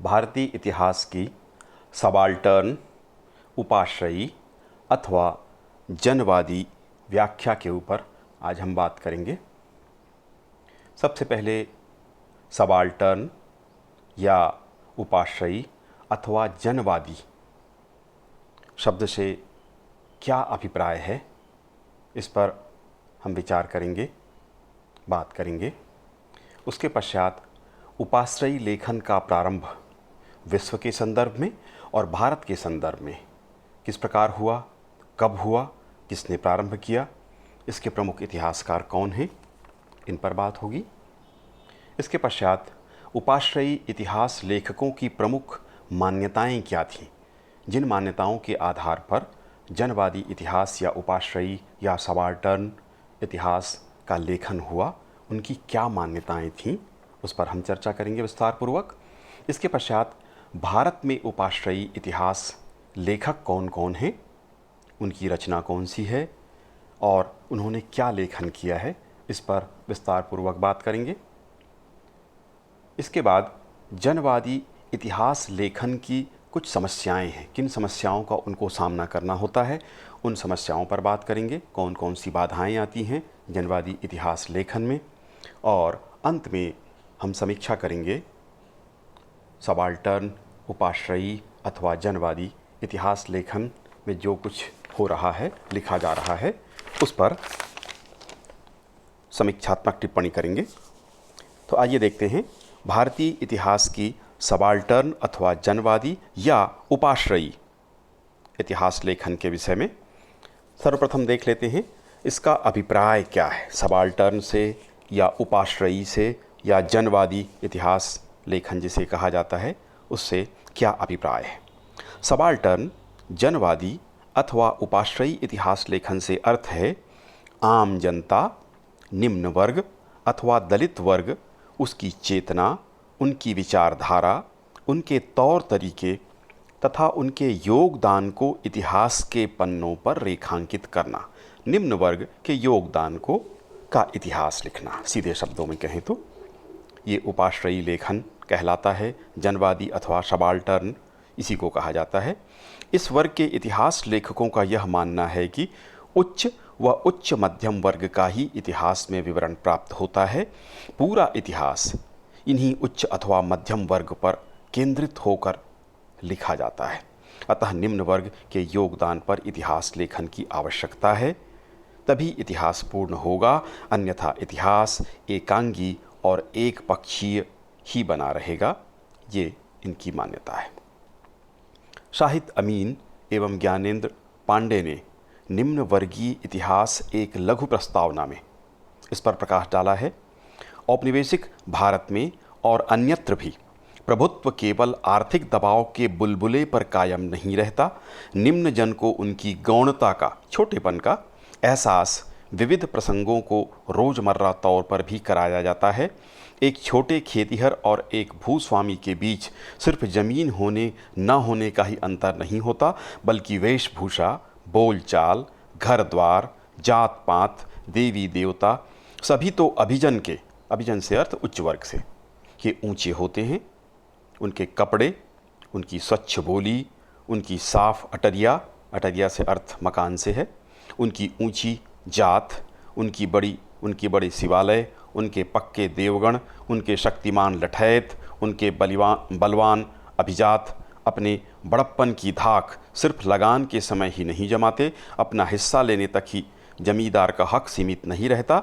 भारतीय इतिहास की सबाल्टर्न, उपाश्रयी अथवा जनवादी व्याख्या के ऊपर आज हम बात करेंगे। सबसे पहले सबाल्टर्न या उपाश्रयी अथवा जनवादी शब्द से क्या अभिप्राय है, इस पर हम विचार करेंगे, बात करेंगे। उसके पश्चात उपाश्रयी लेखन का प्रारंभ विश्व के संदर्भ में और भारत के संदर्भ में किस प्रकार हुआ, कब हुआ, किसने प्रारंभ किया, इसके प्रमुख इतिहासकार कौन हैं, इन पर बात होगी। इसके पश्चात उपाश्रयी इतिहास लेखकों की प्रमुख मान्यताएं क्या थीं, जिन मान्यताओं के आधार पर जनवादी इतिहास या उपाश्रयी या सबाल्टर्न इतिहास का लेखन हुआ, उनकी क्या मान्यताएं थीं, उस पर हम चर्चा करेंगे विस्तारपूर्वक। इसके पश्चात भारत में उपाश्रयी इतिहास लेखक कौन कौन हैं, उनकी रचना कौन सी है और उन्होंने क्या लेखन किया है, इस पर विस्तारपूर्वक बात करेंगे। इसके बाद जनवादी इतिहास लेखन की कुछ समस्याएं हैं, किन समस्याओं का उनको सामना करना होता है, उन समस्याओं पर बात करेंगे। कौन कौन सी बाधाएं आती हैं जनवादी इतिहास लेखन में, और अंत में हम समीक्षा करेंगे सबाल्टर्न, उपाश्रयी अथवा जनवादी इतिहास लेखन में जो कुछ हो रहा है, लिखा जा रहा है, उस पर समीक्षात्मक टिप्पणी करेंगे। तो आइए देखते हैं भारतीय इतिहास की सबाल्टर्न अथवा जनवादी या उपाश्रयी इतिहास लेखन के विषय में। सर्वप्रथम देख लेते हैं इसका अभिप्राय क्या है, सबाल्टर्न से या उपाश्रयी से या जनवादी इतिहास लेखन जिसे कहा जाता है, उससे क्या अभिप्राय है। सबाल्टर्न, जनवादी अथवा उपाश्रयी इतिहास लेखन से अर्थ है आम जनता, निम्न वर्ग अथवा दलित वर्ग, उसकी चेतना, उनकी विचारधारा, उनके तौर तरीके तथा उनके योगदान को इतिहास के पन्नों पर रेखांकित करना। निम्न वर्ग के योगदान को का इतिहास लिखना, सीधे शब्दों में कहें तो ये उपाश्रयी लेखन कहलाता है। जनवादी अथवा सबाल्टर्न इसी को कहा जाता है। इस वर्ग के इतिहास लेखकों का यह मानना है कि उच्च व उच्च मध्यम वर्ग का ही इतिहास में विवरण प्राप्त होता है। पूरा इतिहास इन्हीं उच्च अथवा मध्यम वर्ग पर केंद्रित होकर लिखा जाता है। अतः निम्न वर्ग के योगदान पर इतिहास लेखन की आवश्यकता है, तभी इतिहास पूर्ण होगा, अन्यथा इतिहास एकांगी और एक पक्षीय ही बना रहेगा। ये इनकी मान्यता है। शाहिद अमीन एवं ज्ञानेंद्र पांडे ने निम्न वर्गीय इतिहास एक लघु प्रस्तावना में इस पर प्रकाश डाला है। औपनिवेशिक भारत में और अन्यत्र भी प्रभुत्व केवल आर्थिक दबाव के बुलबुले पर कायम नहीं रहता। निम्न जन को उनकी गौणता का, छोटेपन का एहसास विविध प्रसंगों को रोजमर्रा तौर पर भी कराया जाता है। एक छोटे खेतिहर और एक भूस्वामी के बीच सिर्फ जमीन होने न होने का ही अंतर नहीं होता, बल्कि वेशभूषा, बोलचाल, घर द्वार, जात पात, देवी देवता सभी तो अभिजन के, अभिजन से अर्थ उच्च वर्ग से, के ऊंचे होते हैं। उनके कपड़े, उनकी स्वच्छ बोली, उनकी साफ अटरिया, अटरिया से अर्थ मकान से है, उनकी ऊंची जात, उनके बड़े शिवालय, उनके पक्के देवगण, उनके शक्तिमान लठैत, उनके बलवान अभिजात अपने बड़प्पन की धाक सिर्फ लगान के समय ही नहीं जमाते, अपना हिस्सा लेने तक ही जमींदार का हक सीमित नहीं रहता,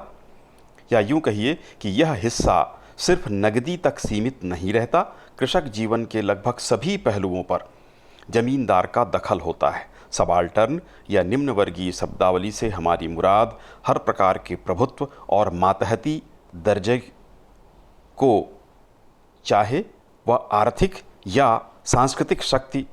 या यूँ कहिए कि यह हिस्सा सिर्फ नगदी तक सीमित नहीं रहता। कृषक जीवन के लगभग सभी पहलुओं पर जमींदार का दखल होता है। सबाल्टर्न या निम्न वर्गीय शब्दावली से हमारी मुराद हर प्रकार के प्रभुत्व और मातहती दर्जे को, चाहे वह आर्थिक या सांस्कृतिक शक्ति,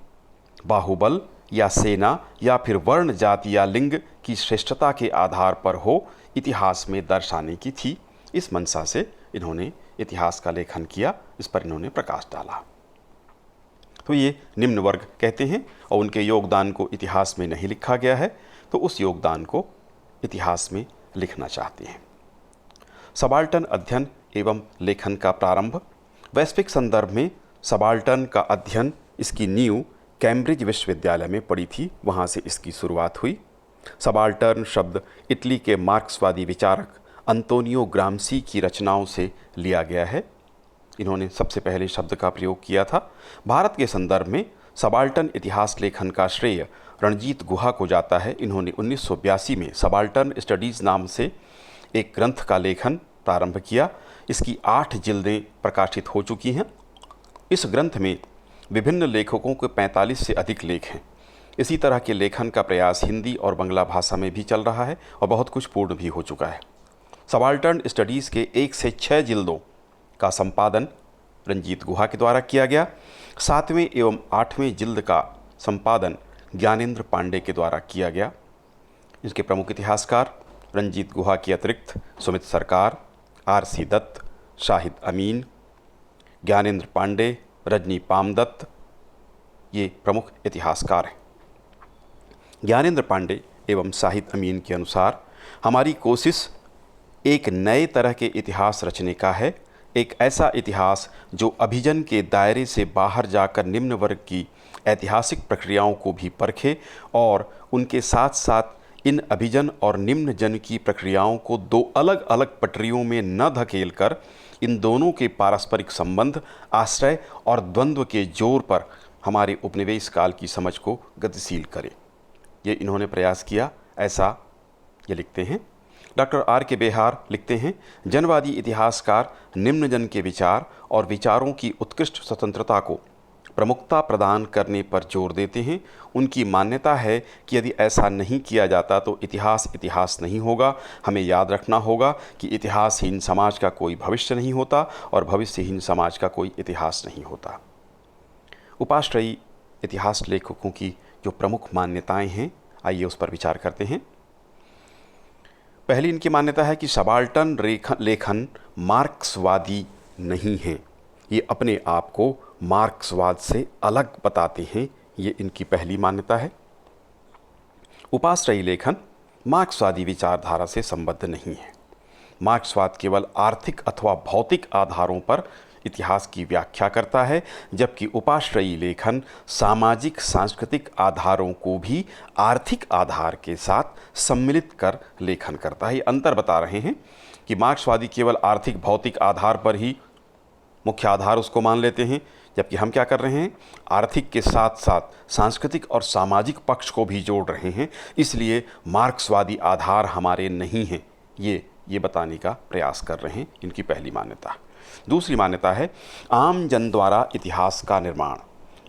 बाहुबल या सेना या फिर वर्ण, जाति या लिंग की श्रेष्ठता के आधार पर हो, इतिहास में दर्शाने की थी। इस मंशा से इन्होंने इतिहास का लेखन किया, इस पर इन्होंने प्रकाश डाला। तो ये निम्न वर्ग कहते हैं और उनके योगदान को इतिहास में नहीं लिखा गया है, तो उस योगदान को इतिहास में लिखना चाहते हैं। सबाल्टर्न अध्ययन एवं लेखन का प्रारंभ वैश्विक संदर्भ में सबाल्टर्न का अध्ययन, इसकी नींव कैम्ब्रिज विश्वविद्यालय में पड़ी थी, वहाँ से इसकी शुरुआत हुई। सबाल्टर्न शब्द इटली के मार्क्सवादी विचारक अंतोनियो ग्राम्सी की रचनाओं से लिया गया है। इन्होंने सबसे पहले शब्द का प्रयोग किया था। भारत के संदर्भ में सबाल्टर्न इतिहास लेखन का श्रेय रणजीत गुहा को जाता है। इन्होंने 1982 में सबाल्टर्न स्टडीज़ नाम से एक ग्रंथ का लेखन प्रारंभ किया। इसकी 8 जिल्दें प्रकाशित हो चुकी हैं। इस ग्रंथ में विभिन्न लेखकों के 45 से अधिक लेख हैं। इसी तरह के लेखन का प्रयास हिंदी और बांग्ला भाषा में भी चल रहा है और बहुत कुछ पूर्ण भी हो चुका है। सबाल्टर्न स्टडीज़ के 1 से 6 जिल्दों का संपादन रणजीत गुहा के द्वारा किया गया। 7वें एवं 8वें जिल्द का संपादन ज्ञानेंद्र पांडे के द्वारा किया गया। इसके प्रमुख इतिहासकार रणजीत गुहा के अतिरिक्त सुमित सरकार, आर.सी. दत्त, शाहिद अमीन, ज्ञानेंद्र पांडे, रजनी पामदत्त, ये प्रमुख इतिहासकार हैं। ज्ञानेंद्र पांडे एवं शाहिद अमीन के अनुसार हमारी कोशिश एक नए तरह के इतिहास रचने का है, एक ऐसा इतिहास जो अभिजन के दायरे से बाहर जाकर निम्न वर्ग की ऐतिहासिक प्रक्रियाओं को भी परखे और उनके साथ साथ इन अभिजन और निम्न जन की प्रक्रियाओं को 2 अलग अलग पटरियों में न धकेल कर इन दोनों के पारस्परिक संबंध, आश्रय और द्वंद्व के जोर पर हमारे उपनिवेश काल की समझ को गतिशील करे। ये इन्होंने प्रयास किया, ऐसा ये लिखते हैं। Doctor R.K. बेहार लिखते हैं, जनवादी इतिहासकार निम्न जन के विचार और विचारों की उत्कृष्ट स्वतंत्रता को प्रमुखता प्रदान करने पर जोर देते हैं। उनकी मान्यता है कि यदि ऐसा नहीं किया जाता तो इतिहास नहीं होगा। हमें याद रखना होगा कि इतिहासहीन समाज का कोई भविष्य नहीं होता और भविष्यहीन समाज का कोई इतिहास नहीं होता। उपाश्रयी इतिहास लेखकों की जो प्रमुख मान्यताएं हैं, आइए उस पर विचार करते हैं। पहली इनकी मान्यता है कि सबाल्टर्न लेखन मार्क्सवादी नहीं है, ये अपने आप को मार्क्सवाद से अलग बताते हैं। ये इनकी पहली मान्यता है। उपाश्रयी लेखन मार्क्सवादी विचारधारा से संबद्ध नहीं है। मार्क्सवाद केवल आर्थिक अथवा भौतिक आधारों पर इतिहास की व्याख्या करता है, जबकि उपाश्रयी लेखन सामाजिक सांस्कृतिक आधारों को भी आर्थिक आधार के साथ सम्मिलित कर लेखन करता है। ये अंतर बता रहे हैं कि मार्क्सवादी केवल आर्थिक भौतिक आधार पर ही मुख्य आधार उसको मान लेते हैं, जबकि हम क्या कर रहे हैं, आर्थिक के साथ साथ सांस्कृतिक और सामाजिक पक्ष को भी जोड़ रहे हैं। इसलिए मार्क्सवादी आधार हमारे नहीं हैं, ये बताने का प्रयास कर रहे हैं। इनकी पहली मान्यता। दूसरी मान्यता है आम जन द्वारा इतिहास का निर्माण।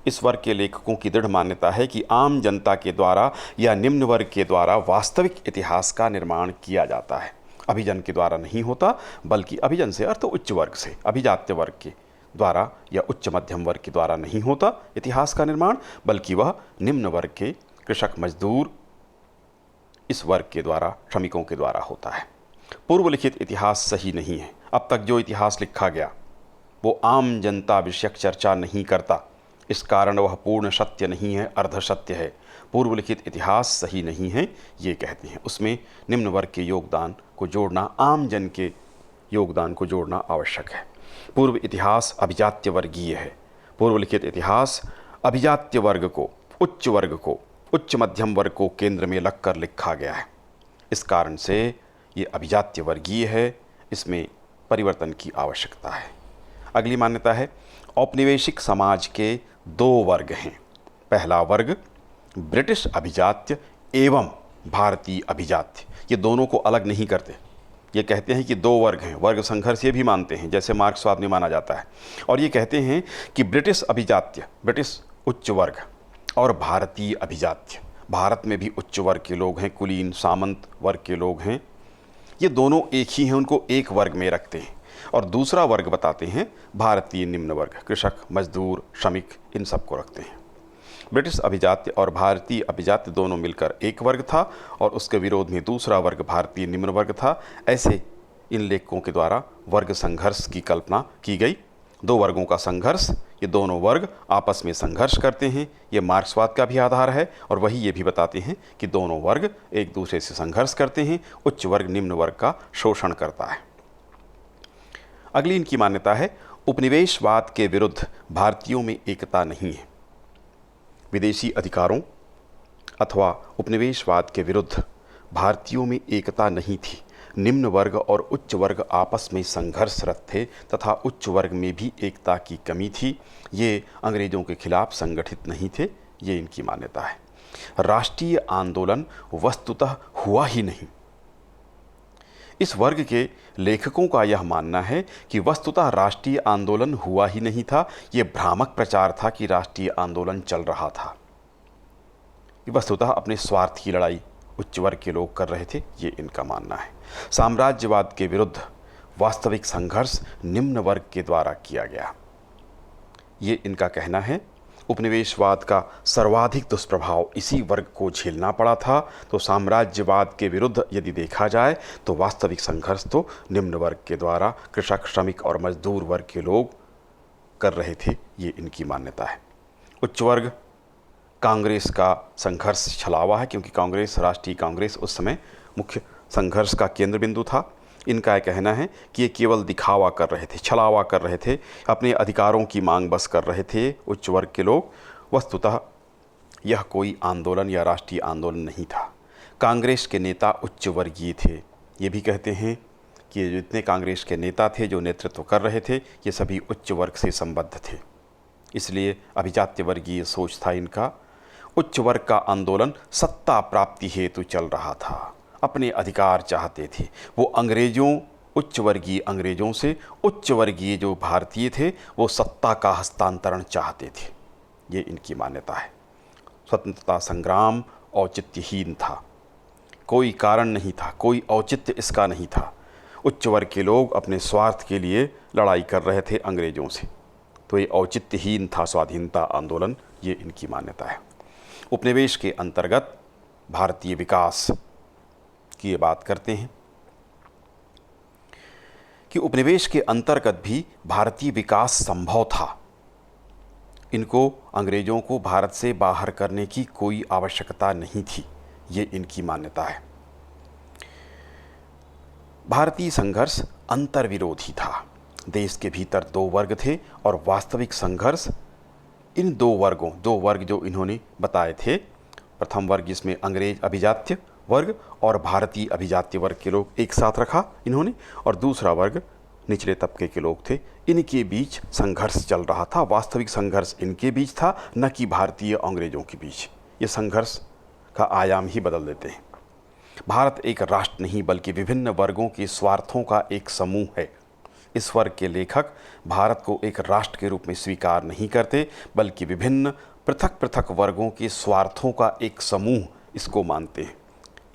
इस वर्ग के लेखकों की दृढ़ मान्यता है कि आम जनता के द्वारा या निम्न वर्ग के द्वारा वास्तविक इतिहास का निर्माण किया जाता है। अभिजन के द्वारा नहीं होता, बल्कि अभिजन से अर्थ उच्च वर्ग से, अभिजात्य वर्ग के द्वारा या उच्च मध्यम वर्ग के द्वारा नहीं होता इतिहास का निर्माण, बल्कि वह निम्न वर्ग के कृषक, मजदूर, इस वर्ग के द्वारा, श्रमिकों के द्वारा होता है। पूर्व लिखित इतिहास सही नहीं है। अब तक जो इतिहास लिखा गया वो आम जनता विषयक चर्चा नहीं करता, इस कारण वह पूर्ण सत्य नहीं है, अर्ध सत्य है। पूर्व लिखित इतिहास सही नहीं है, ये कहते हैं। उसमें निम्न वर्ग के योगदान को जोड़ना, आम जन के योगदान को जोड़ना आवश्यक है। पूर्व इतिहास अभिजात्य वर्गीय है। पूर्व लिखित इतिहास अभिजात्य वर्ग को, उच्च मध्यम वर्ग को केंद्र में रखकर लिखा गया है। इस कारण से ये अभिजात्य वर्गीय है, इसमें परिवर्तन की आवश्यकता है। अगली मान्यता है औपनिवेशिक समाज के 2 वर्ग हैं। पहला वर्ग ब्रिटिश अभिजात्य एवं भारतीय अभिजात्य। ये दोनों को अलग नहीं करते। ये कहते हैं कि 2 वर्ग हैं, वर्ग संघर्ष ये भी मानते हैं, जैसे मार्क्सवाद में माना जाता है। और ये कहते हैं कि ब्रिटिश अभिजात्य, ब्रिटिश उच्च वर्ग, और भारतीय अभिजात्य, भारत में भी उच्च वर्ग के लोग हैं, कुलीन सामंत वर्ग के लोग हैं, ये दोनों एक ही हैं, उनको एक वर्ग में रखते हैं। और दूसरा वर्ग बताते हैं भारतीय निम्न वर्ग, कृषक, मजदूर, श्रमिक, इन सबको रखते हैं। ब्रिटिश अभिजात्य और भारतीय अभिजात्य दोनों मिलकर एक वर्ग था और उसके विरोध में दूसरा वर्ग भारतीय निम्न वर्ग था। ऐसे इन लेखकों के द्वारा वर्ग संघर्ष की कल्पना की गई। 2 वर्गों का संघर्ष, ये दोनों वर्ग आपस में संघर्ष करते हैं, ये मार्क्सवाद का भी आधार है। और वही ये भी बताते हैं कि दोनों वर्ग एक दूसरे से संघर्ष करते हैं, उच्च वर्ग निम्न वर्ग का शोषण करता है। अगली इनकी मान्यता है उपनिवेशवाद के विरुद्ध भारतीयों में एकता नहीं है। विदेशी अधिकारों अथवा उपनिवेशवाद के विरुद्ध भारतीयों में एकता नहीं थी। निम्न वर्ग और उच्च वर्ग आपस में संघर्षरत थे तथा उच्च वर्ग में भी एकता की कमी थी। ये अंग्रेज़ों के खिलाफ संगठित नहीं थे, ये इनकी मान्यता है। राष्ट्रीय आंदोलन वस्तुतः हुआ ही नहीं। इस वर्ग के लेखकों का यह मानना है कि वस्तुतः राष्ट्रीय आंदोलन हुआ ही नहीं था। ये भ्रामक प्रचार था कि राष्ट्रीय आंदोलन चल रहा था। वस्तुतः अपने स्वार्थ की लड़ाई उच्च वर्ग के लोग कर रहे थे, ये इनका मानना है। साम्राज्यवाद के विरुद्ध वास्तविक संघर्ष निम्न वर्ग के द्वारा किया गया, ये इनका कहना है। उपनिवेशवाद का सर्वाधिक दुष्प्रभाव इसी वर्ग को झेलना पड़ा था। तो साम्राज्यवाद के विरुद्ध यदि देखा जाए तो वास्तविक संघर्ष तो निम्न वर्ग के द्वारा कृषक, श्रमिक और मजदूर वर्ग के लोग कर रहे थे, ये इनकी मान्यता है। उच्च वर्ग कांग्रेस का संघर्ष छलावा है, क्योंकि कांग्रेस, राष्ट्रीय कांग्रेस उस समय मुख्य संघर्ष का केंद्र बिंदु था। इनका यह कहना है कि ये केवल दिखावा कर रहे थे, छलावा कर रहे थे, अपने अधिकारों की मांग बस कर रहे थे उच्च वर्ग के लोग। वस्तुतः यह कोई आंदोलन या राष्ट्रीय आंदोलन नहीं था। कांग्रेस के नेता उच्च वर्गीय थे। ये भी कहते हैं कि जितने कांग्रेस के नेता थे जो नेतृत्व कर रहे थे, ये सभी उच्च वर्ग से संबद्ध थे। इसलिए अभिजात्य वर्गीय सोच था इनका। उच्च वर्ग का आंदोलन सत्ता प्राप्ति हेतु चल रहा था, अपने अधिकार चाहते थे। वो अंग्रेज़ों, उच्च वर्गीय अंग्रेज़ों से उच्च वर्गीय जो भारतीय थे वो सत्ता का हस्तांतरण चाहते थे, ये इनकी मान्यता है। स्वतंत्रता संग्राम औचित्यहीन था, कोई कारण नहीं था, कोई औचित्य इसका नहीं था। उच्च वर्ग के लोग अपने स्वार्थ के लिए लड़ाई कर रहे थे अंग्रेज़ों से, तो ये औचित्यहीन था स्वाधीनता आंदोलन, ये इनकी मान्यता है। उपनिवेश के अंतर्गत भारतीय विकास की ये बात करते हैं कि उपनिवेश के अंतर्गत भी भारतीय विकास संभव था। इनको अंग्रेज़ों को भारत से बाहर करने की कोई आवश्यकता नहीं थी, ये इनकी मान्यता है। भारतीय संघर्ष अंतर्विरोधी था। देश के भीतर दो वर्ग थे और वास्तविक संघर्ष इन दो वर्ग जो इन्होंने बताए थे, प्रथम वर्ग जिसमें अंग्रेज अभिजात्य वर्ग और भारतीय अभिजात्य वर्ग के लोग एक साथ रखा इन्होंने, और दूसरा वर्ग निचले तबके के लोग थे, इनके बीच संघर्ष चल रहा था। वास्तविक संघर्ष इनके बीच था, न कि भारतीय अंग्रेज़ों के बीच। ये संघर्ष का आयाम ही बदल देते हैं। भारत एक राष्ट्र नहीं बल्कि विभिन्न वर्गों के स्वार्थों का एक समूह है। इस वर्ग के लेखक भारत को एक राष्ट्र के रूप में स्वीकार नहीं करते, बल्कि विभिन्न पृथक पृथक वर्गों के स्वार्थों का एक समूह इसको मानते हैं।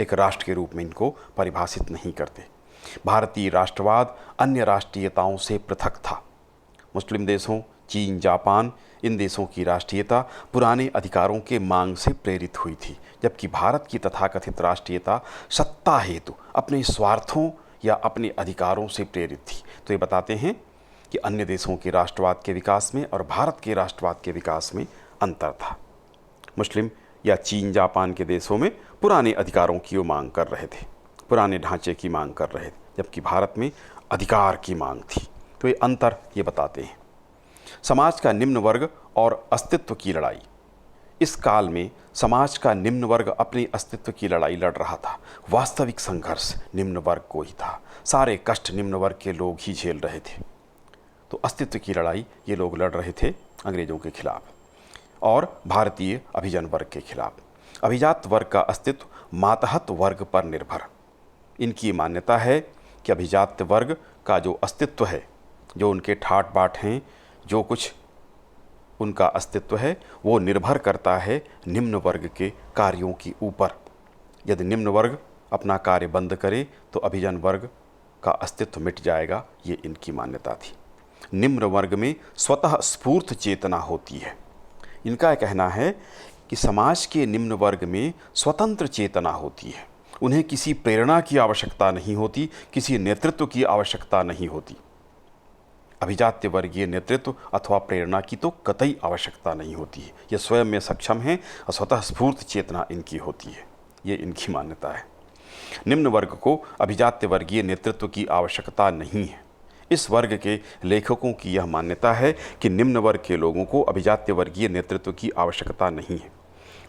एक राष्ट्र के रूप में इनको परिभाषित नहीं करते। भारतीय राष्ट्रवाद अन्य राष्ट्रीयताओं से पृथक था। मुस्लिम देशों, चीन, जापान, इन देशों की राष्ट्रीयता पुराने अधिकारों के मांग से प्रेरित हुई थी, जबकि भारत की तथाकथित राष्ट्रीयता सत्ता हेतु अपने स्वार्थों या अपने अधिकारों से प्रेरित थी। तो ये बताते हैं कि अन्य देशों के राष्ट्रवाद के विकास में और भारत के राष्ट्रवाद के विकास में अंतर था। मुस्लिम या चीन, जापान के देशों में पुराने अधिकारों की वो मांग कर रहे थे, पुराने ढांचे की मांग कर रहे थे, जबकि भारत में अधिकार की मांग थी। तो ये अंतर ये बताते हैं। समाज का निम्न वर्ग और अस्तित्व की लड़ाई। इस काल में समाज का निम्न वर्ग अपने अस्तित्व की लड़ाई लड़ रहा था। वास्तविक संघर्ष निम्न वर्ग को ही था। सारे कष्ट निम्न वर्ग के लोग ही झेल रहे थे। तो अस्तित्व की लड़ाई ये लोग लड़ रहे थे अंग्रेज़ों के खिलाफ और भारतीय अभिजन वर्ग के खिलाफ। अभिजात वर्ग का अस्तित्व मातहत वर्ग पर निर्भर। इनकी मान्यता है कि अभिजात वर्ग का जो अस्तित्व है, जो उनके ठाट बाट हैं, जो कुछ उनका अस्तित्व है, वो निर्भर करता है निम्न वर्ग के कार्यों के ऊपर। यदि निम्न वर्ग अपना कार्य बंद करे तो अभिजन वर्ग का अस्तित्व मिट जाएगा, ये इनकी मान्यता थी। निम्न वर्ग में स्वतः स्फूर्त चेतना होती है। इनका कहना है कि समाज के निम्न वर्ग में स्वतंत्र चेतना होती है। उन्हें किसी प्रेरणा की आवश्यकता नहीं होती, किसी नेतृत्व की आवश्यकता नहीं होती। अभिजात्य वर्गीय नेतृत्व अथवा प्रेरणा की तो कतई आवश्यकता नहीं होती है। ये स्वयं में सक्षम हैं और स्वतः स्फूर्त चेतना इनकी होती है, ये इनकी मान्यता है। निम्न वर्ग को अभिजात्य वर्गीय नेतृत्व की आवश्यकता नहीं है। इस वर्ग के लेखकों की यह मान्यता है कि निम्न वर्ग के लोगों को अभिजात्य वर्गीय नेतृत्व की आवश्यकता नहीं है,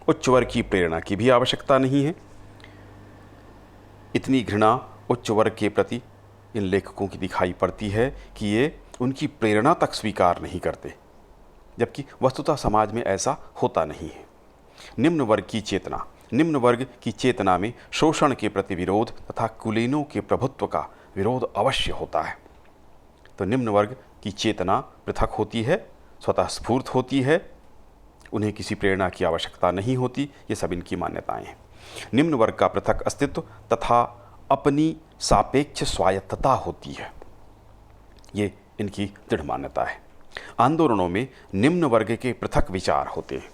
उच्च वर्ग की प्रेरणा की भी आवश्यकता नहीं है। इतनी घृणा उच्च वर्ग के प्रति इन लेखकों की दिखाई पड़ती है कि ये उनकी प्रेरणा तक स्वीकार नहीं करते, जबकि वस्तुतः समाज में ऐसा होता नहीं है। निम्न वर्ग की चेतना में शोषण के प्रति विरोध तथा कुलीनों के प्रभुत्व का विरोध अवश्य होता है। तो निम्न वर्ग की चेतना पृथक होती है, स्वतः स्फूर्त होती है, उन्हें किसी प्रेरणा की आवश्यकता नहीं होती। ये सब इनकी मान्यताएं हैं। निम्न वर्ग का पृथक अस्तित्व तथा अपनी सापेक्ष स्वायत्तता होती है, ये इनकी दृढ़ मान्यता है। आंदोलनों में निम्न वर्ग के पृथक विचार होते हैं।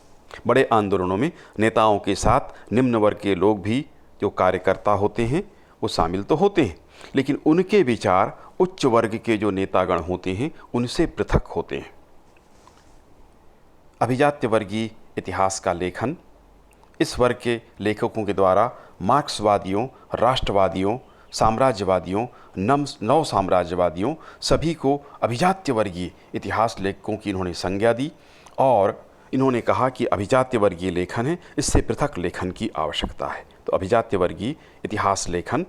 बड़े आंदोलनों में नेताओं के साथ निम्न वर्ग के लोग भी जो कार्यकर्ता होते हैं वो शामिल तो होते हैं, लेकिन उनके विचार उच्च वर्ग के जो नेतागण होते हैं उनसे पृथक होते हैं। अभिजात्य वर्गीय इतिहास का लेखन इस वर्ग के लेखकों के द्वारा मार्क्सवादियों, राष्ट्रवादियों, साम्राज्यवादियों, नव साम्राज्यवादियों सभी को अभिजात्य वर्गीय इतिहास लेखकों की इन्होंने संज्ञा दी और इन्होंने कहा कि अभिजात्य वर्गीय लेखन है, इससे पृथक लेखन की आवश्यकता है। तो अभिजात्य वर्गीय इतिहास लेखन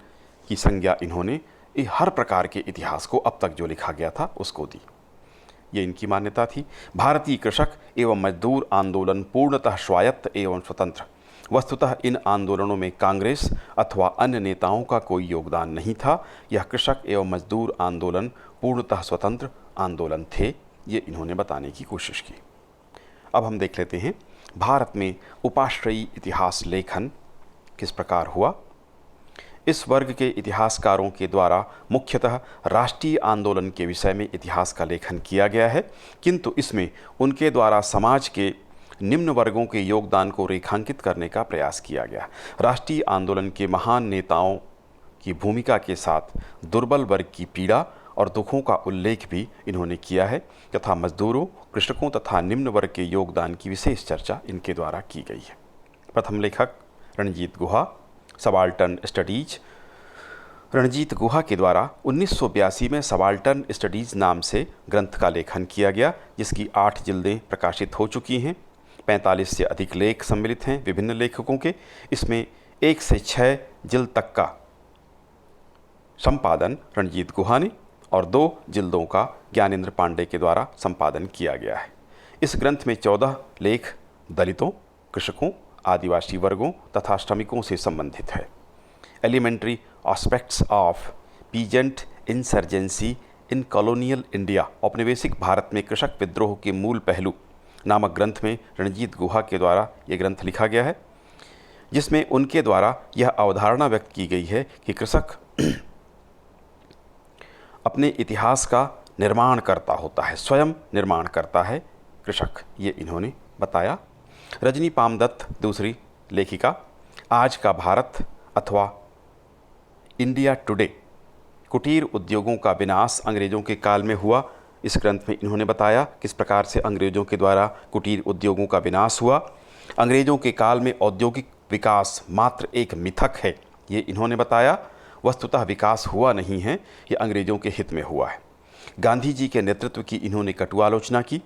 की संज्ञा इन्होंने हर प्रकार के इतिहास को अब तक जो लिखा गया था उसको दी। ये इनकी मान्यता थी। भारतीय कृषक एवं मजदूर आंदोलन पूर्णतः स्वायत्त एवं स्वतंत्र। वस्तुतः इन आंदोलनों में कांग्रेस अथवा अन्य नेताओं का कोई योगदान नहीं था। यह कृषक एवं मजदूर आंदोलन पूर्णतः स्वतंत्र आंदोलन थे, ये इन्होंने बताने की कोशिश की। अब हम देख लेते हैं भारत में उपाश्रयी इतिहास लेखन किस प्रकार हुआ। इस वर्ग के इतिहासकारों के द्वारा मुख्यतः राष्ट्रीय आंदोलन के विषय में इतिहास का लेखन किया गया है, किंतु इसमें उनके द्वारा समाज के निम्न वर्गों के योगदान को रेखांकित करने का प्रयास किया गया। राष्ट्रीय आंदोलन के महान नेताओं की भूमिका के साथ दुर्बल वर्ग की पीड़ा और दुखों का उल्लेख भी इन्होंने किया है तथा मजदूरों, कृषकों तथा निम्न वर्ग के योगदान की विशेष चर्चा इनके द्वारा की गई है। प्रथम लेखक रणजीत गुहा, सबाल्टर्न स्टडीज। रणजीत गुहा के द्वारा 1982 में सबाल्टर्न स्टडीज नाम से ग्रंथ का लेखन किया गया, जिसकी 8 जिल्दें प्रकाशित हो चुकी हैं। 45 से अधिक लेख सम्मिलित हैं विभिन्न लेखकों के। इसमें 1 से 6 जिल्द तक का संपादन रणजीत गुहा ने और 2 जिल्दों का ज्ञानेंद्र पांडे के द्वारा संपादन किया गया है। इस ग्रंथ में 14 लेख दलितों, कृषकों, आदिवासी वर्गों तथा श्रमिकों से संबंधित है। Elementary aspects of peasant insurgency in colonial India, औपनिवेशिक भारत में कृषक विद्रोह के मूल पहलू नामक ग्रंथ में रणजीत गुहा के द्वारा ये ग्रंथ लिखा गया है, जिसमें उनके द्वारा यह अवधारणा व्यक्त की गई है कि कृषक अपने इतिहास का निर्माण करता होता है, स्वयं निर्माण करता है कृषक, ये इन्होंने बताया। रजनी पामदत्त दूसरी लेखिका, आज का भारत अथवा इंडिया टुडे, कुटीर उद्योगों का विनाश अंग्रेज़ों के काल में हुआ। इस ग्रंथ में इन्होंने बताया किस प्रकार से अंग्रेज़ों के द्वारा कुटीर उद्योगों का विनाश हुआ। अंग्रेज़ों के काल में औद्योगिक विकास मात्र एक मिथक है, ये इन्होंने बताया। वस्तुतः विकास हुआ नहीं है, ये अंग्रेज़ों के हित में हुआ है। गांधी जी के नेतृत्व की इन्होंने कटु आलोचना की।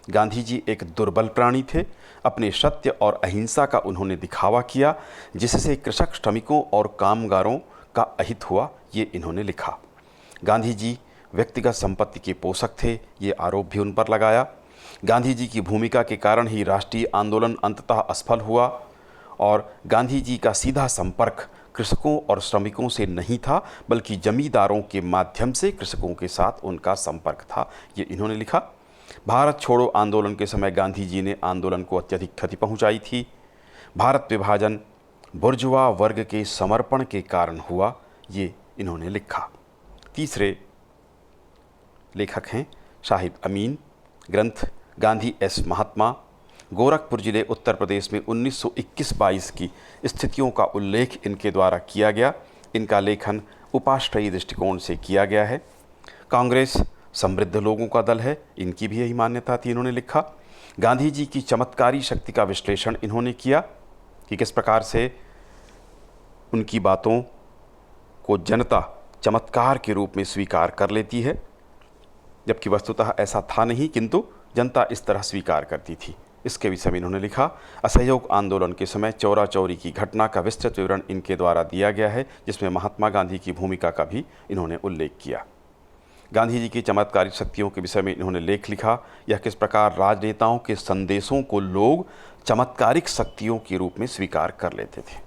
गांधी जी एक दुर्बल प्राणी थे। अपने सत्य और अहिंसा का उन्होंने दिखावा किया, जिससे कृषक, श्रमिकों और कामगारों का अहित हुआ, ये इन्होंने लिखा। गांधी जी व्यक्तिगत संपत्ति के पोषक थे, ये आरोप भी उन पर लगाया। गांधी जी की भूमिका के कारण ही राष्ट्रीय आंदोलन अंततः असफल हुआ और गांधी जी का सीधा संपर्क कृषकों और श्रमिकों से नहीं था, बल्कि जमींदारों के माध्यम से कृषकों के साथ उनका संपर्क था, ये इन्होंने लिखा। भारत छोड़ो आंदोलन के समय गांधी जी ने आंदोलन को अत्यधिक क्षति पहुंचाई थी। भारत विभाजन बुर्जुआ वर्ग के समर्पण के कारण हुआ, ये इन्होंने लिखा। तीसरे लेखक हैं शाहिद अमीन। ग्रंथ गांधी एस महात्मा। गोरखपुर जिले उत्तर प्रदेश में 1921-22 की स्थितियों का उल्लेख इनके द्वारा किया गया। इनका लेखन उपाश्रयी दृष्टिकोण से किया गया है। कांग्रेस समृद्ध लोगों का दल है, इनकी भी यही मान्यता थी, इन्होंने लिखा। गांधी जी की चमत्कारी शक्ति का विश्लेषण इन्होंने किया कि किस प्रकार से उनकी बातों को जनता चमत्कार के रूप में स्वीकार कर लेती है जबकि वस्तुतः ऐसा था नहीं, किंतु जनता इस तरह स्वीकार करती थी। इसके विषय में इन्होंने लिखा, असहयोग आंदोलन के समय चौरा चौरी की घटना का विस्तृत विवरण इनके द्वारा दिया गया है, जिसमें महात्मा गांधी की भूमिका का भी इन्होंने उल्लेख किया। गांधी जी की चमत्कारिक शक्तियों के विषय में इन्होंने लेख लिखा, यह किस प्रकार राजनेताओं के संदेशों को लोग चमत्कारिक शक्तियों के रूप में स्वीकार कर लेते थे।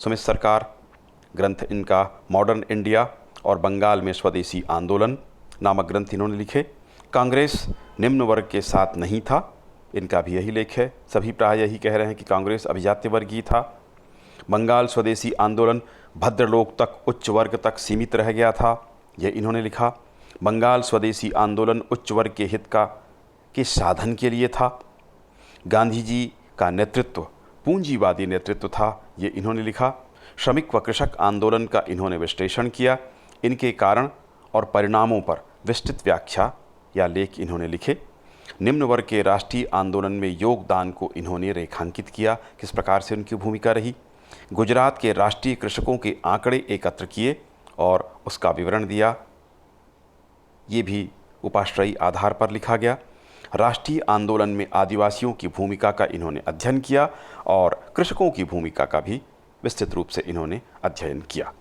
सुमित सरकार ग्रंथ इनका मॉडर्न इंडिया और बंगाल में स्वदेशी आंदोलन नामक ग्रंथ इन्होंने लिखे। कांग्रेस निम्न वर्ग के साथ नहीं था, इनका भी यही लेख है। सभी प्राय यही कह रहे हैं कि कांग्रेस अभिजात्य वर्गीय था। बंगाल स्वदेशी आंदोलन भद्रलोक तक, उच्च वर्ग तक सीमित रह गया था, यह इन्होंने लिखा। बंगाल स्वदेशी आंदोलन उच्च वर्ग के हित के साधन के लिए था। गांधी जी का नेतृत्व पूंजीवादी नेतृत्व था, ये इन्होंने लिखा। श्रमिक व कृषक आंदोलन का इन्होंने विश्लेषण किया। इनके कारण और परिणामों पर विस्तृत व्याख्या या लेख इन्होंने लिखे। निम्न वर्ग के राष्ट्रीय आंदोलन में योगदान को इन्होंने रेखांकित किया, किस प्रकार से उनकी भूमिका रही। गुजरात के राष्ट्रीय कृषकों के आंकड़े एकत्र किए और उसका विवरण दिया, ये भी उपाश्रयी आधार पर लिखा गया। राष्ट्रीय आंदोलन में आदिवासियों की भूमिका का इन्होंने अध्ययन किया और कृषकों की भूमिका का भी विस्तृत रूप से इन्होंने अध्ययन किया।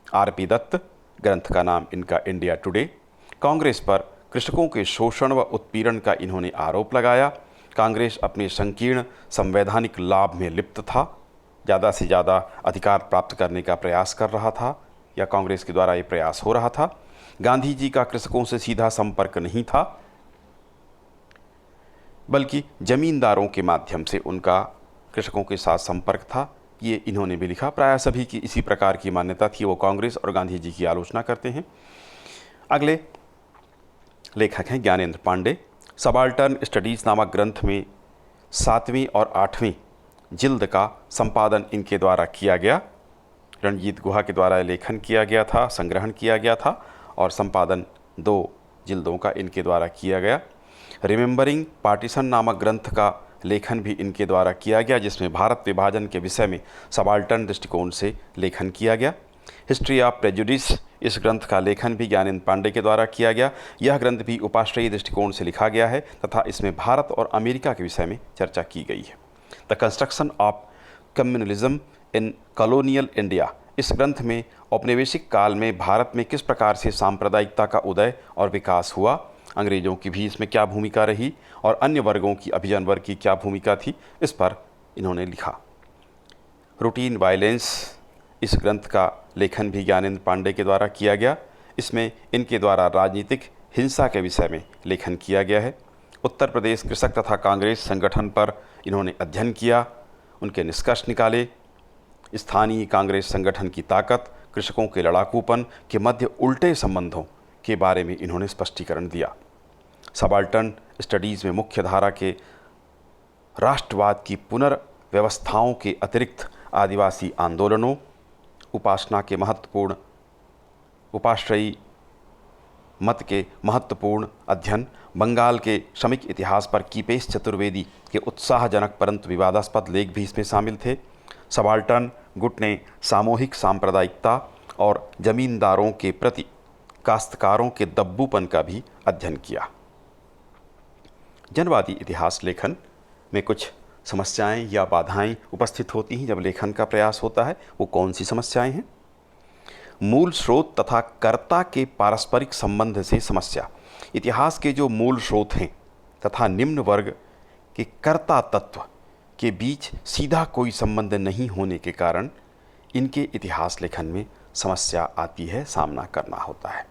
आर.पी. दत्त, ग्रंथ का नाम इनका इंडिया टुडे। कांग्रेस पर कृषकों के शोषण व उत्पीड़न का इन्होंने आरोप लगाया। कांग्रेस अपने संकीर्ण संवैधानिक लाभ में लिप्त था, ज़्यादा से ज़्यादा अधिकार प्राप्त करने का प्रयास कर रहा था, या कांग्रेस के द्वारा ये प्रयास हो रहा था। गांधी जी का कृषकों से सीधा संपर्क नहीं था, बल्कि जमींदारों के माध्यम से उनका कृषकों के साथ संपर्क था, ये इन्होंने भी लिखा। प्रायः सभी की इसी प्रकार की मान्यता थी, वो कांग्रेस और गांधी जी की आलोचना करते हैं। अगले लेखक हैं ज्ञानेंद्र पांडे। सबाल्टर्न स्टडीज़ नामक ग्रंथ में 7वीं और 8वीं जिल्द का संपादन इनके द्वारा किया गया। रणजीत गुहा के द्वारा लेखन किया गया था, संग्रहण किया गया था, और संपादन 2 जिल्दों का इनके द्वारा किया गया। रिमेंबरिंग पार्टीशन नामक ग्रंथ का लेखन भी इनके द्वारा किया गया, जिसमें भारत विभाजन के विषय में सबाल्टर्न दृष्टिकोण से लेखन किया गया। हिस्ट्री ऑफ प्रेजुडिस, इस ग्रंथ का लेखन भी ज्ञानेंद्र पांडे के द्वारा किया गया। यह ग्रंथ भी उपाश्रयी दृष्टिकोण से लिखा गया है तथा इसमें भारत और अमेरिका के विषय में चर्चा की गई है। The construction of communalism in colonial India, इस ग्रंथ में औपनिवेशिक काल में भारत में किस प्रकार से सांप्रदायिकता का उदय और विकास हुआ, अंग्रेज़ों की भी इसमें क्या भूमिका रही और अन्य वर्गों की, अभिजन वर्ग की क्या भूमिका थी, इस पर इन्होंने लिखा। रूटीन वायलेंस, इस ग्रंथ का लेखन भी ज्ञानेंद्र पांडे के द्वारा किया गया। इसमें इनके द्वारा राजनीतिक हिंसा के विषय में लेखन किया गया है। उत्तर प्रदेश कृषक तथा कांग्रेस संगठन पर इन्होंने अध्ययन किया, उनके निष्कर्ष निकाले। स्थानीय कांग्रेस संगठन की ताकत, कृषकों के लड़ाकूपन के मध्य उल्टे संबंधों के बारे में इन्होंने स्पष्टीकरण दिया। सबाल्टर्न स्टडीज़ में मुख्य धारा के राष्ट्रवाद की पुनर्व्यवस्थाओं के अतिरिक्त आदिवासी आंदोलनों, उपासना के महत्वपूर्ण, उपाश्रयी मत के महत्वपूर्ण अध्ययन, बंगाल के श्रमिक इतिहास पर कीपेश चतुर्वेदी के उत्साहजनक परंतु विवादास्पद लेख भी इसमें शामिल थे। सबाल्टर्न गुट ने सामूहिक सांप्रदायिकता और जमींदारों के प्रति काश्तकारों के दब्बूपन का भी अध्ययन किया। जनवादी इतिहास लेखन में कुछ समस्याएं या बाधाएं उपस्थित होती हैं जब लेखन का प्रयास होता है। वो कौन सी समस्याएं हैं? मूल स्रोत तथा कर्ता के पारस्परिक संबंध से समस्या। इतिहास के जो मूल स्रोत हैं तथा निम्न वर्ग के कर्ता तत्व के बीच सीधा कोई संबंध नहीं होने के कारण इनके इतिहास लेखन में समस्या आती है, सामना करना होता है।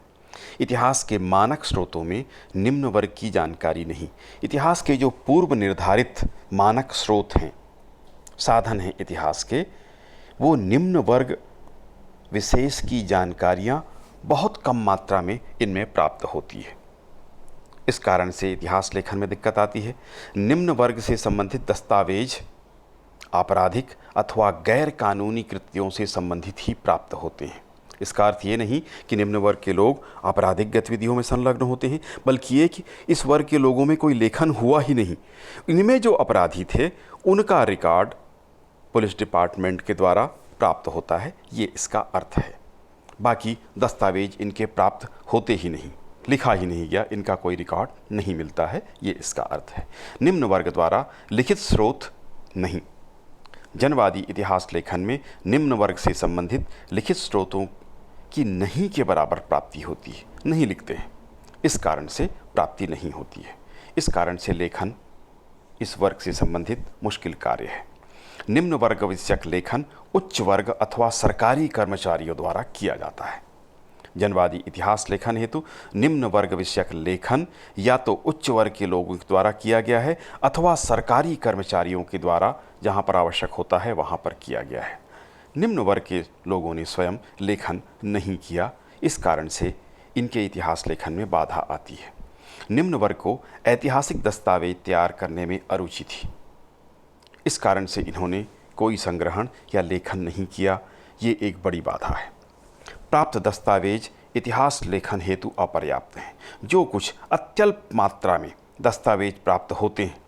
इतिहास के मानक स्रोतों में निम्न वर्ग की जानकारी नहीं। इतिहास के जो पूर्व निर्धारित मानक स्रोत हैं, साधन हैं इतिहास के, वो निम्न वर्ग विशेष की जानकारियाँ बहुत कम मात्रा में इनमें प्राप्त होती है। इस कारण से इतिहास लेखन में दिक्कत आती है। निम्न वर्ग से संबंधित दस्तावेज आपराधिक अथवा गैर कानूनी कृत्यों से संबंधित ही प्राप्त होते हैं। इसका अर्थ ये नहीं कि निम्न वर्ग के लोग आपराधिक गतिविधियों में संलग्न होते हैं, बल्कि ये कि इस वर्ग के लोगों में कोई लेखन हुआ ही नहीं। इनमें जो अपराधी थे उनका रिकॉर्ड पुलिस डिपार्टमेंट के द्वारा प्राप्त होता है, ये इसका अर्थ है। बाकी दस्तावेज इनके प्राप्त होते ही नहीं। लिखा ही नहीं गया, इनका कोई रिकॉर्ड नहीं मिलता है, ये इसका अर्थ है। निम्न वर्ग द्वारा लिखित स्रोत नहीं। जनवादी इतिहास लेखन में निम्न वर्ग से संबंधित लिखित स्रोतों की नहीं के बराबर प्राप्ति होती है, नहीं लिखते हैं, इस कारण से प्राप्ति नहीं होती है। इस कारण से लेखन इस वर्ग से संबंधित मुश्किल कार्य है। निम्न वर्ग विषयक लेखन उच्च वर्ग अथवा सरकारी कर्मचारियों द्वारा किया जाता है। जनवादी इतिहास लेखन हेतु निम्न वर्ग विषयक लेखन या तो उच्च वर्ग के लोगों के द्वारा किया गया है अथवा सरकारी कर्मचारियों के द्वारा जहाँ पर आवश्यक होता है वहाँ पर किया गया है। निम्न वर्ग के लोगों ने स्वयं लेखन नहीं किया, इस कारण से इनके इतिहास लेखन में बाधा आती है। निम्न वर्ग को ऐतिहासिक दस्तावेज तैयार करने में अरुचि थी, इस कारण से इन्होंने कोई संग्रहण या लेखन नहीं किया, ये एक बड़ी बाधा है। प्राप्त दस्तावेज इतिहास लेखन हेतु अपर्याप्त हैं। जो कुछ अत्यल्प मात्रा में दस्तावेज प्राप्त होते हैं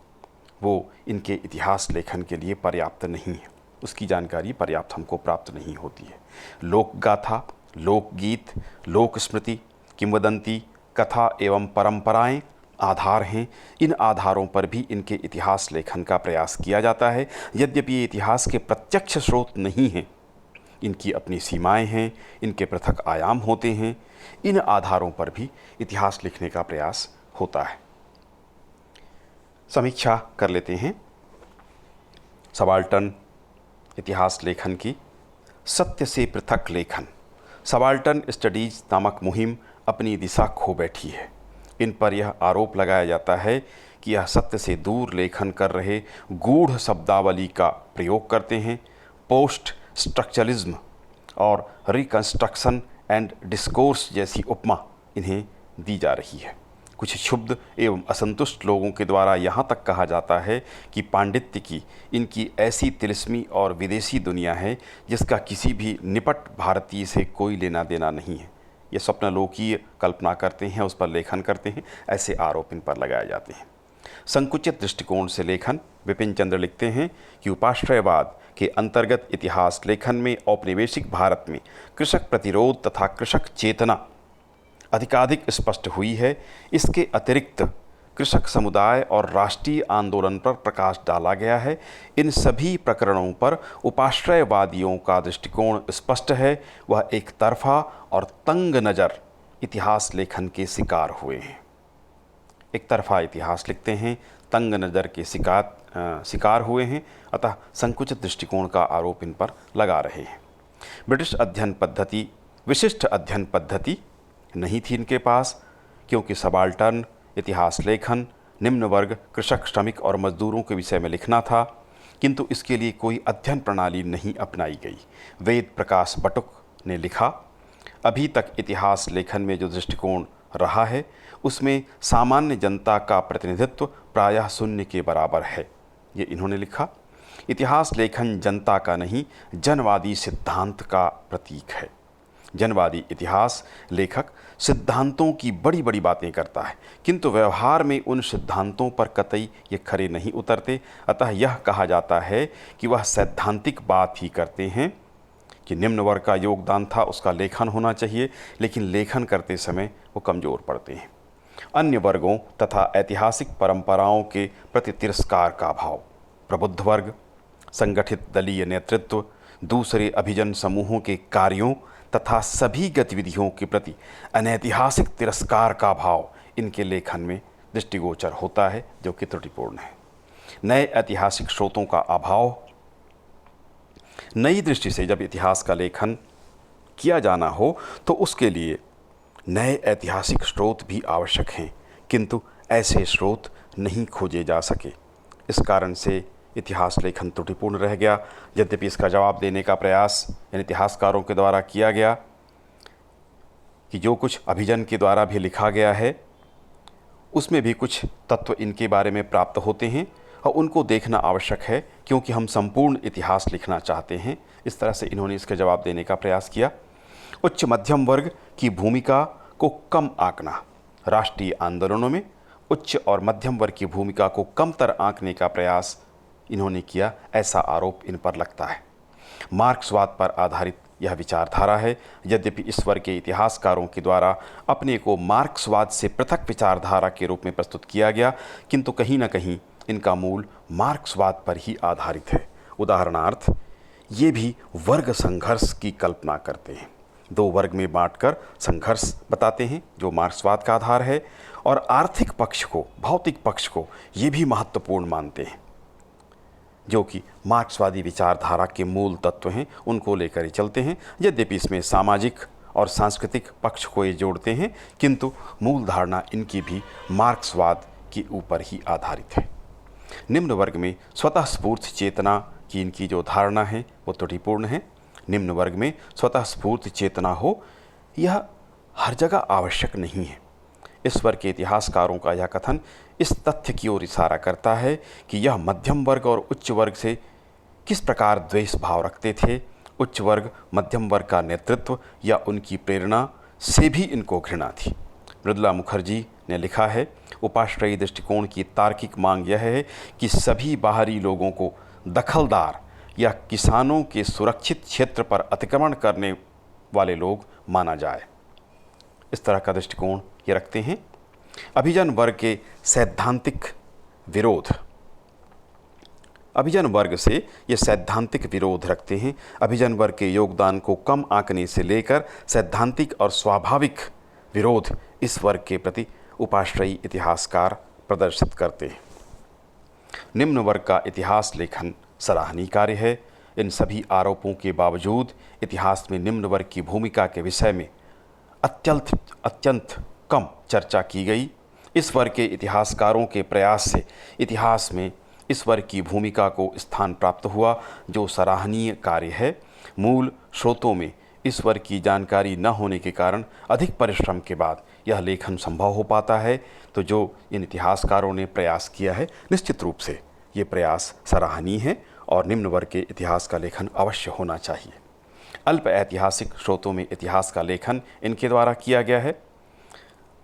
वो इनके इतिहास लेखन के लिए पर्याप्त नहीं है, उसकी जानकारी पर्याप्त हमको प्राप्त नहीं होती है। लोक गाथा, लोकगीत, लोक स्मृति, किंवदंती, कथा एवं परंपराएं आधार हैं। इन आधारों पर भी इनके इतिहास लेखन का प्रयास किया जाता है। यद्यपि ये इतिहास के प्रत्यक्ष स्रोत नहीं हैं, इनकी अपनी सीमाएं हैं, इनके पृथक आयाम होते हैं। इन आधारों पर भी इतिहास लिखने का प्रयास होता है। समीक्षा कर लेते हैं सबाल्टर्न इतिहास लेखन की। सत्य से पृथक लेखन। सबाल्टर्न स्टडीज नामक मुहिम अपनी दिशा खो बैठी है। इन पर यह आरोप लगाया जाता है कि यह सत्य से दूर लेखन कर रहे गूढ़ शब्दावली का प्रयोग करते हैं। पोस्ट स्ट्रक्चरलिज्म और रिकंस्ट्रक्शन एंड डिस्कोर्स जैसी उपमा इन्हें दी जा रही है। कुछ क्षुब्ध एवं असंतुष्ट लोगों के द्वारा यहाँ तक कहा जाता है कि पांडित्य की इनकी ऐसी तिलिस्मी और विदेशी दुनिया है जिसका किसी भी निपट भारतीय से कोई लेना देना नहीं है। ये स्वप्नलोकीय कल्पना करते हैं, उस पर लेखन करते हैं, ऐसे आरोप इन पर लगाए जाते हैं। संकुचित दृष्टिकोण से लेखन। विपिन चंद्र लिखते हैं कि उपाश्रयवाद के अंतर्गत इतिहास लेखन में औपनिवेशिक भारत में कृषक प्रतिरोध तथा कृषक चेतना अधिकाधिक स्पष्ट हुई है। इसके अतिरिक्त कृषक समुदाय और राष्ट्रीय आंदोलन पर प्रकाश डाला गया है। इन सभी प्रकरणों पर उपाश्रयवादियों का दृष्टिकोण स्पष्ट है, वह एक तरफा और तंग नज़र इतिहास लेखन के शिकार हुए हैं। एक तरफा इतिहास लिखते हैं, तंग नज़र के शिकार हुए हैं, अतः संकुचित दृष्टिकोण का आरोप इन पर लगा रहे हैं। ब्रिटिश अध्ययन पद्धति, विशिष्ट अध्ययन पद्धति नहीं थी इनके पास, क्योंकि सबाल्टर्न इतिहास लेखन निम्न वर्ग कृषक, श्रमिक और मजदूरों के विषय में लिखना था, किंतु इसके लिए कोई अध्ययन प्रणाली नहीं अपनाई गई। वेद प्रकाश बटुक ने लिखा, अभी तक इतिहास लेखन में जो दृष्टिकोण रहा है उसमें सामान्य जनता का प्रतिनिधित्व प्रायः शून्य के बराबर है। ये इन्होंने लिखा। इतिहास लेखन जनता का नहीं, जनवादी सिद्धांत का प्रतीक है। जनवादी इतिहास लेखक सिद्धांतों की बड़ी बड़ी बातें करता है, किंतु व्यवहार में उन सिद्धांतों पर कतई ये खरे नहीं उतरते। अतः यह कहा जाता है कि वह सैद्धांतिक बात ही करते हैं कि निम्न वर्ग का योगदान था, उसका लेखन होना चाहिए, लेकिन लेखन करते समय वो कमज़ोर पड़ते हैं। अन्य वर्गों तथा ऐतिहासिक परंपराओं के प्रति तिरस्कार का भाव। प्रबुद्ध वर्ग, संगठित दलीय नेतृत्व, दूसरे अभिजन समूहों के कार्यों तथा सभी गतिविधियों के प्रति अनैतिहासिक तिरस्कार का भाव इनके लेखन में दृष्टिगोचर होता है, जो कि त्रुटिपूर्ण है। नए ऐतिहासिक स्रोतों का अभाव। नई दृष्टि से जब इतिहास का लेखन किया जाना हो तो उसके लिए नए ऐतिहासिक स्रोत भी आवश्यक हैं, किंतु ऐसे स्रोत नहीं खोजे जा सके। इस कारण से इतिहास लेखन त्रुटिपूर्ण रह गया। यद्यपि इसका जवाब देने का प्रयास इन इतिहासकारों के द्वारा किया गया कि जो कुछ अभिजन के द्वारा भी लिखा गया है उसमें भी कुछ तत्व इनके बारे में प्राप्त होते हैं और उनको देखना आवश्यक है, क्योंकि हम संपूर्ण इतिहास लिखना चाहते हैं। इस तरह से इन्होंने इसका जवाब देने का प्रयास किया। उच्च मध्यम वर्ग की भूमिका को कम आंकना। राष्ट्रीय आंदोलनों में उच्च और मध्यम वर्ग की भूमिका को कमतर आंकने का प्रयास इन्होंने किया, ऐसा आरोप इन पर लगता है। मार्क्सवाद पर आधारित यह विचारधारा है। यद्यपि इस वर्ग के इतिहासकारों के द्वारा अपने को मार्क्सवाद से पृथक विचारधारा के रूप में प्रस्तुत किया गया, किंतु कहीं न कहीं इनका मूल मार्क्सवाद पर ही आधारित है। उदाहरणार्थ, ये भी वर्ग संघर्ष की कल्पना करते हैं, दो वर्ग में बांटकर संघर्ष बताते हैं जो मार्क्सवाद का आधार है, और आर्थिक पक्ष को, भौतिक पक्ष को ये भी महत्वपूर्ण मानते हैं, जो कि मार्क्सवादी विचारधारा के मूल तत्व हैं, उनको लेकर ही चलते हैं। यद्यपि इसमें सामाजिक और सांस्कृतिक पक्ष को ये जोड़ते हैं, किंतु मूल धारणा इनकी भी मार्क्सवाद के ऊपर ही आधारित है। निम्न वर्ग में स्वतः स्फूर्त चेतना की इनकी जो धारणा है वो त्रुटिपूर्ण है। निम्न वर्ग में स्वतः स्फूर्त चेतना हो, यह हर जगह आवश्यक नहीं है। इस वर्ग के इतिहासकारों का यह कथन इस तथ्य की ओर इशारा करता है कि यह मध्यम वर्ग और उच्च वर्ग से किस प्रकार द्वेष भाव रखते थे। उच्च वर्ग मध्यम वर्ग का नेतृत्व या उनकी प्रेरणा से भी इनको घृणा थी। मृदुला मुखर्जी ने लिखा है, उपाश्रयी दृष्टिकोण की तार्किक मांग यह है कि सभी बाहरी लोगों को दखलदार या किसानों के सुरक्षित क्षेत्र पर अतिक्रमण करने वाले लोग माना जाए। इस तरह का दृष्टिकोण ये रखते हैं। अभिजन वर्ग के सैद्धांतिक विरोध, अभिजन वर्ग से ये सैद्धांतिक विरोध रखते हैं। अभिजन वर्ग के योगदान को कम आंकने से लेकर सैद्धांतिक और स्वाभाविक विरोध इस वर्ग के प्रति उपाश्रयी इतिहासकार प्रदर्शित करते हैं। निम्न वर्ग का इतिहास लेखन सराहनीय कार्य है। इन सभी आरोपों के बावजूद इतिहास में निम्न वर्ग की भूमिका के विषय में अत्यंत कम चर्चा की गई। इस वर्ग के इतिहासकारों के प्रयास से इतिहास में इस वर्ग की भूमिका को स्थान प्राप्त हुआ, जो सराहनीय कार्य है। मूल स्रोतों में इस वर्ग की जानकारी न होने के कारण अधिक परिश्रम के बाद यह लेखन संभव हो पाता है। तो जो इन इतिहासकारों ने प्रयास किया है, निश्चित रूप से ये प्रयास सराहनीय है और निम्न वर्ग के इतिहास का लेखन अवश्य होना चाहिए। अल्प ऐतिहासिक स्रोतों में इतिहास का लेखन इनके द्वारा किया गया है।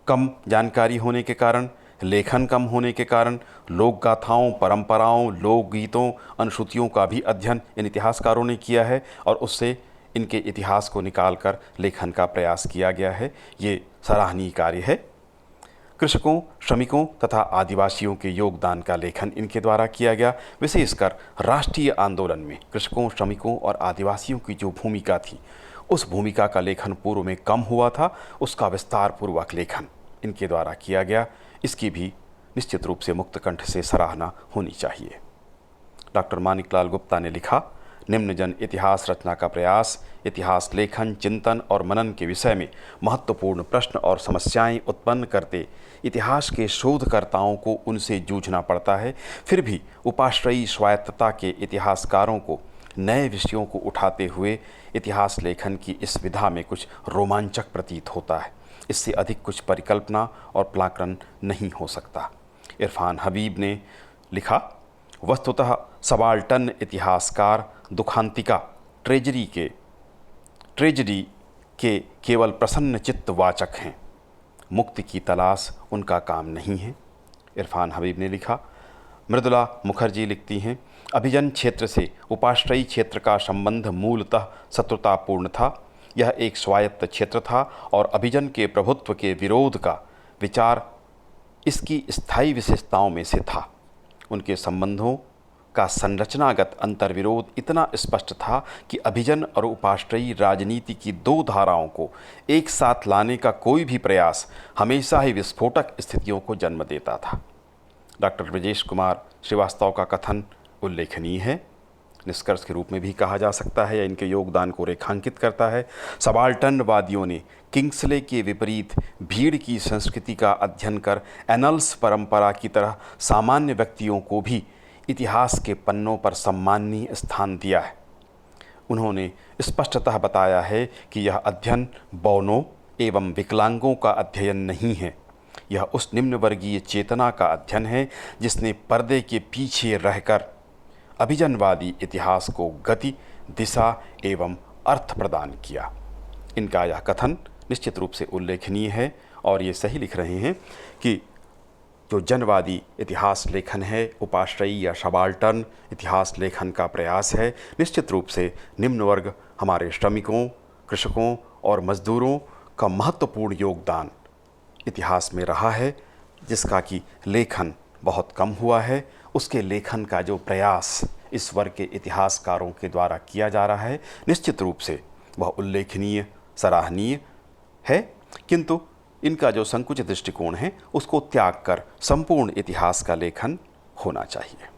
कम जानकारी होने के कारण, लेखन कम होने के कारण लोक गाथाओं, परंपराओं, लोकगीतों, अनुश्रुतियों का भी अध्ययन इन इतिहासकारों ने किया है और उससे इनके इतिहास को निकालकर लेखन का प्रयास किया गया है। ये सराहनीय कार्य है। कृषकों, श्रमिकों तथा आदिवासियों के योगदान का लेखन इनके द्वारा किया गया। विशेषकर राष्ट्रीय आंदोलन में कृषकों, श्रमिकों और आदिवासियों की जो भूमिका थी, उस भूमिका का लेखन पूर्व में कम हुआ था, उसका विस्तार पूर्वक लेखन इनके द्वारा किया गया। इसकी भी निश्चित रूप से मुक्तकंठ से सराहना होनी चाहिए। डॉक्टर मानिकलाल गुप्ता ने लिखा, निम्न जन इतिहास रचना का प्रयास इतिहास लेखन, चिंतन और मनन के विषय में महत्वपूर्ण प्रश्न और समस्याएं उत्पन्न करते इतिहास के शोधकर्ताओं को उनसे जूझना पड़ता है। फिर भी उपाश्रयी स्वायत्तता के इतिहासकारों को नए विषयों को उठाते हुए इतिहास लेखन की इस विधा में कुछ रोमांचक प्रतीत होता है। इससे अधिक कुछ परिकल्पना और प्लाकरण नहीं हो सकता। इरफान हबीब ने लिखा, वस्तुतः सबाल्टर्न इतिहासकार दुखांतिका ट्रेजडी के केवल प्रसन्न चित्त वाचक हैं, मुक्ति की तलाश उनका काम नहीं है। इरफान हबीब ने लिखा। मृदुला मुखर्जी लिखती हैं, अभिजन क्षेत्र से उपाश्रयी क्षेत्र का संबंध मूलतः शत्रुतापूर्ण था। यह एक स्वायत्त क्षेत्र था और अभिजन के प्रभुत्व के विरोध का विचार इसकी स्थायी विशेषताओं में से था। उनके संबंधों का संरचनागत अंतर्विरोध इतना स्पष्ट था कि अभिजन और उपाश्रयी राजनीति की दो धाराओं को एक साथ लाने का कोई भी प्रयास हमेशा ही विस्फोटक स्थितियों को जन्म देता था। डॉक्टर ब्रजेश कुमार श्रीवास्तव का कथन उल्लेखनीय है, निष्कर्ष के रूप में भी कहा जा सकता है या इनके योगदान को रेखांकित करता है। सबाल्टर्नवादियों ने किंग्सले के विपरीत भीड़ की संस्कृति का अध्ययन कर एनल्स परंपरा की तरह सामान्य व्यक्तियों को भी इतिहास के पन्नों पर सम्माननीय स्थान दिया है। उन्होंने स्पष्टतः बताया है कि यह अध्ययन बौनों एवं विकलांगों का अध्ययन नहीं है, यह उस निम्न वर्गीय चेतना का अध्ययन है जिसने पर्दे के पीछे रहकर अभिजनवादी इतिहास को गति, दिशा एवं अर्थ प्रदान किया। इनका यह कथन निश्चित रूप से उल्लेखनीय है और ये सही लिख रहे हैं कि जो जनवादी इतिहास लेखन है, उपाश्रयी या सबाल्टर्न इतिहास लेखन का प्रयास है, निश्चित रूप से निम्न वर्ग हमारे श्रमिकों, कृषकों और मजदूरों का महत्वपूर्ण योगदान इतिहास में रहा है, जिसका कि लेखन बहुत कम हुआ है। उसके लेखन का जो प्रयास इस वर्ग के इतिहासकारों के द्वारा किया जा रहा है, निश्चित रूप से वह उल्लेखनीय, सराहनीय है, किंतु इनका जो संकुचित दृष्टिकोण है उसको त्याग कर संपूर्ण इतिहास का लेखन होना चाहिए।